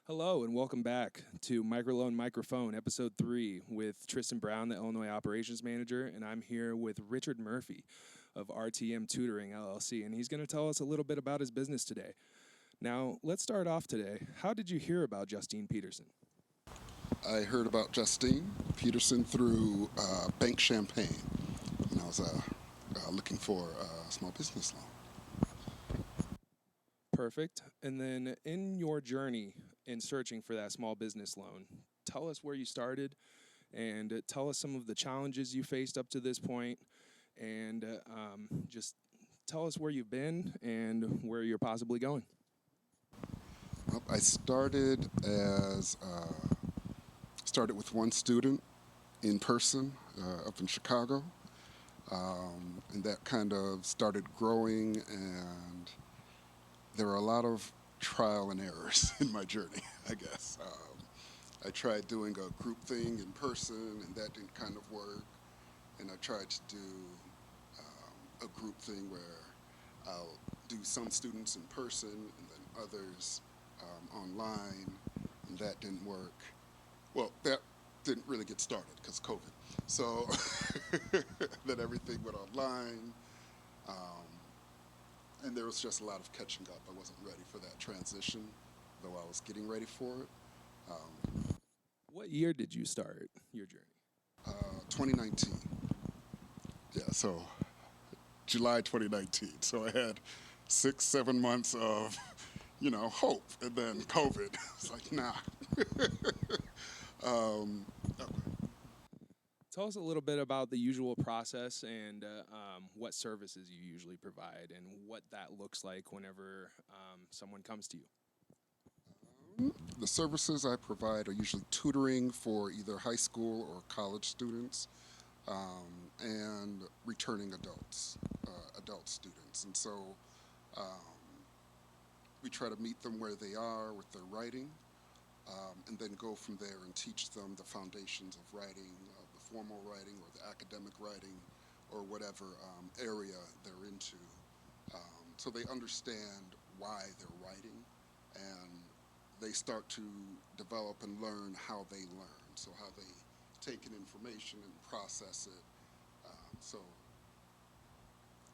Hello and welcome back to Microloan Microphone, Episode 3, with Tristan Brown, the Illinois Operations Manager, and I'm here with Richard Murphy of RTM Tutoring, LLC, and he's going to tell us a little bit about his business today. Now, let's start off today. How did you hear about Justine Petersen? I heard about Justine Petersen through Bank Champaign, and I was looking for a small business loan. Perfect. And then in your journey in searching for that small business loan, tell us where you started and tell us some of the challenges you faced up to this point, and just tell us where you've been and where you're possibly going. Well, I started with one student in person up in Chicago, and that kind of started growing, and there were a lot of trial and errors in my journey, I guess. I tried doing a group thing in person, and that didn't kind of work. And I tried to do a group thing where I'll do some students in person and then others online, and that didn't work. Well, that didn't really get started because COVID. So then everything went online. And there was just a lot of catching up. I wasn't ready for that transition, though I was getting ready for it. What year did you start your journey? 2019. Yeah, so July 2019. So I had 6-7 months of, hope, and then COVID. It's like, nah. Okay. Tell us a little bit about the usual process and what services you usually provide and what that looks like whenever someone comes to you. The services I provide are usually tutoring for either high school or college students and returning adult students. And so we try to meet them where they are with their writing and then go from there and teach them the foundations of writing, the formal writing or the academic writing or whatever area they're into. So they understand why they're writing, and they start to develop and learn how they learn, so how they take in information and process it. So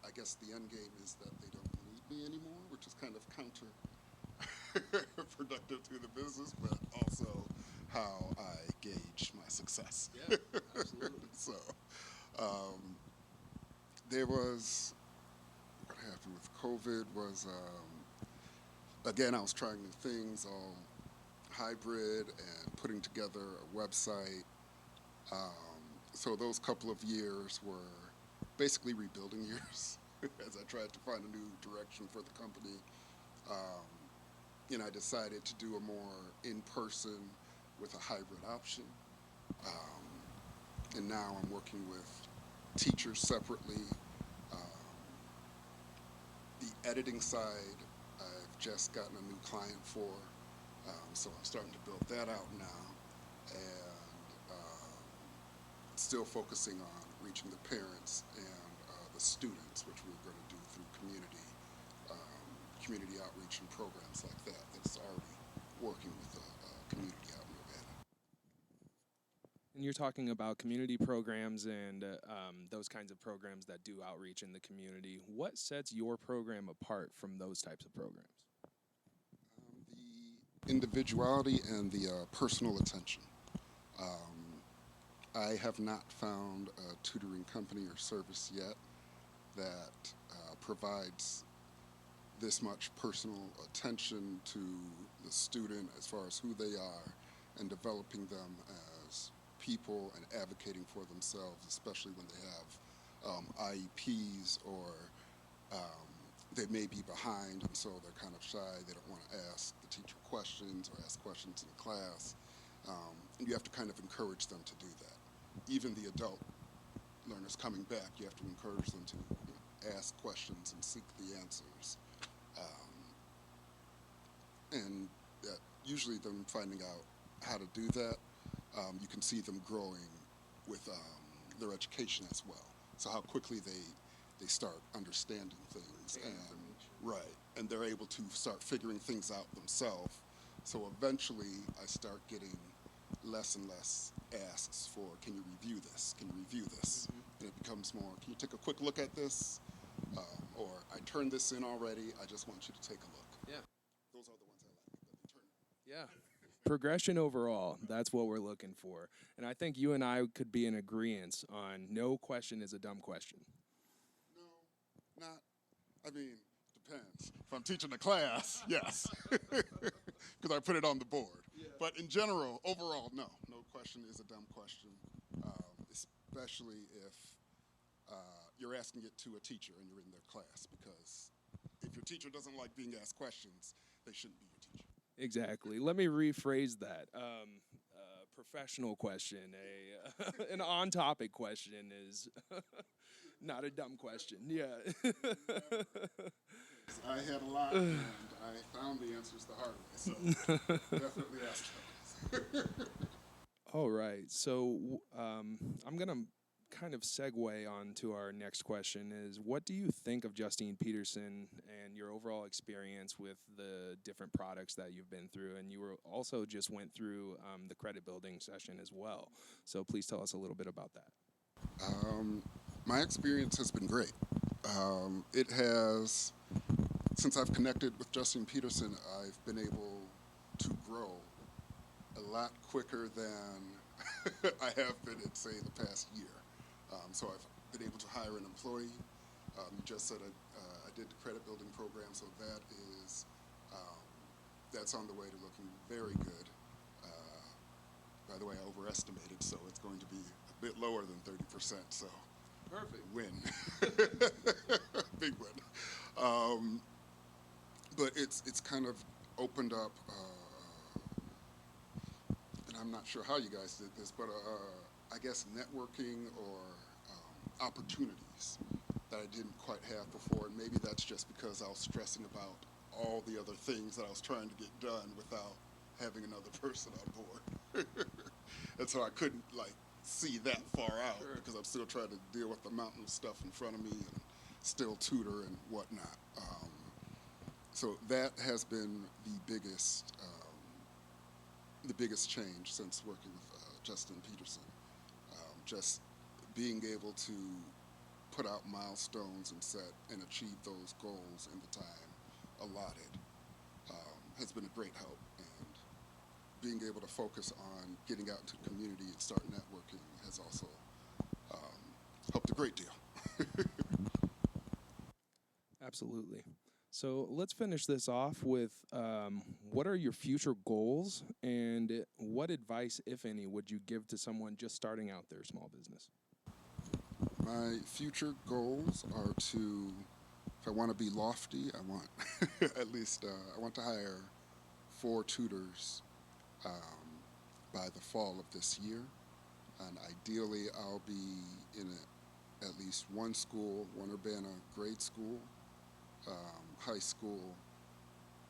I guess the end game is that they don't need me anymore, which is kind of counterproductive to the business, but also how I gauge my success. Yeah, absolutely. So there was, what happened with COVID was, again, I was trying new things, all hybrid and putting together a website. So those couple of years were basically rebuilding years as I tried to find a new direction for the company. I decided to do a more in-person with a hybrid option. And now I'm working with teachers separately. The editing side, I've just gotten a new client for, so I'm starting to build that out now, and still focusing on reaching the parents and the students, which we're going to do through community outreach and programs like that. That's already working with a community out in Urbana. And you're talking about community programs and those kinds of programs that do outreach in the community. What sets your program apart from those types of programs? The individuality and the personal attention. I have not found a tutoring company or service yet that provides this much personal attention to the student as far as who they are and developing them as people and advocating for themselves, especially when they have IEPs or they may be behind, and so they're kind of shy. They don't want to ask the teacher questions or ask questions in class. And you have to kind of encourage them to do that. Even the adult learners coming back, you have to encourage them to ask questions and seek the answers. And usually them finding out how to do that, you can see them growing with their education as well. So how quickly they start understanding things, and right, and they're able to start figuring things out themselves So eventually I start getting less and less asks for, can you review this? Can you review this? And it becomes more, can you take a quick look at this? Or I turned this in already, I just want you to take a look. Yeah. Those are the ones I like, that they turn in. Yeah. Progression overall, that's what we're looking for. And I think you and I could be in agreement on no question is a dumb question. No, not, I mean, depends. If I'm teaching a class, yes, because I put it on the board. Yeah. But in general, overall, no question is a dumb question, especially if you're asking it to a teacher and you're in their class, because if your teacher doesn't like being asked questions, they shouldn't be your teacher. Exactly. Let me rephrase that. Professional question, an on-topic question is not a dumb question. Yeah. I had a lot, and I found the answers the hard way, so definitely ask those. All right. So I'm going to kind of segue on to our next question is, what do you think of Justine Petersen and your overall experience with the different products that you've been through? And you were also just went through the credit building session as well. So please tell us a little bit about that. My experience has been great. It has, since I've connected with Justine Petersen, I've been able to grow a lot quicker than I have been in, say, the past year. So I've been able to hire an employee. You just said I did the credit building program, so that is, that's on the way to looking very good. By the way, I overestimated, so it's going to be a bit lower than 30%, so Perfect. Win. Big win. But it's kind of opened up, and I'm not sure how you guys did this, but I guess networking or opportunities that I didn't quite have before, and maybe that's just because I was stressing about all the other things that I was trying to get done without having another person on board. And so I couldn't see that far out, sure, because I'm still trying to deal with the mountain of stuff in front of me and still tutor and whatnot. So that has been the biggest change since working with Justine Petersen. Just being able to put out milestones and set and achieve those goals in the time allotted has been a great help. And being able to focus on getting out into the community and start networking has also helped a great deal. Absolutely. So let's finish this off with what are your future goals and what advice, if any, would you give to someone just starting out their small business? My future goals are to, if I want to be lofty, I want at least, I want to hire 4 tutors by the fall of this year. And ideally, I'll be in at least one school, one Urbana grade school, high school,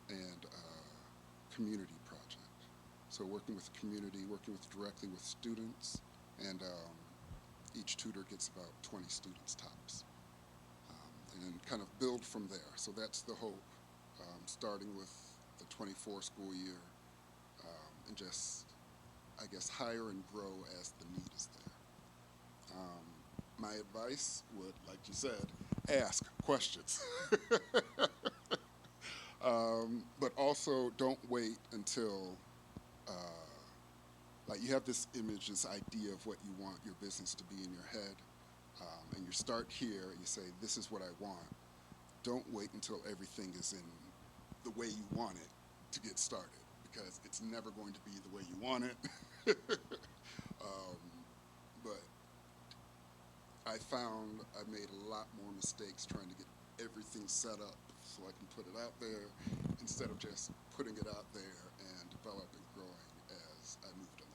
and community project. So working with the community, working directly with students, and each tutor gets about 20 students tops. And then kind of build from there. So that's the hope, starting with the 24 school year, and just, I guess, hire and grow as the need is there. My advice would, like you said, ask questions. But also don't wait until, you have this image, this idea of what you want your business to be in your head, and you start here and you say, this is what I want. Don't wait until everything is in the way you want it to get started, because it's never going to be the way you want it. But I found I made a lot more mistakes trying to get everything set up so I can put it out there instead of just putting it out there and developing, growing as I moved along.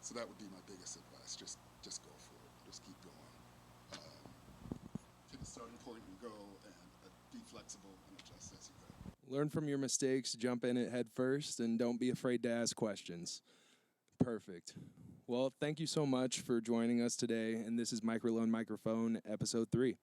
So that would be my biggest advice. Just go for it. Just keep going. Take a starting point and go, and be flexible and adjust as you go. Learn from your mistakes, jump in it head first, and don't be afraid to ask questions. Perfect. Well, thank you so much for joining us today, and this is Microloan Microphone, Episode 3.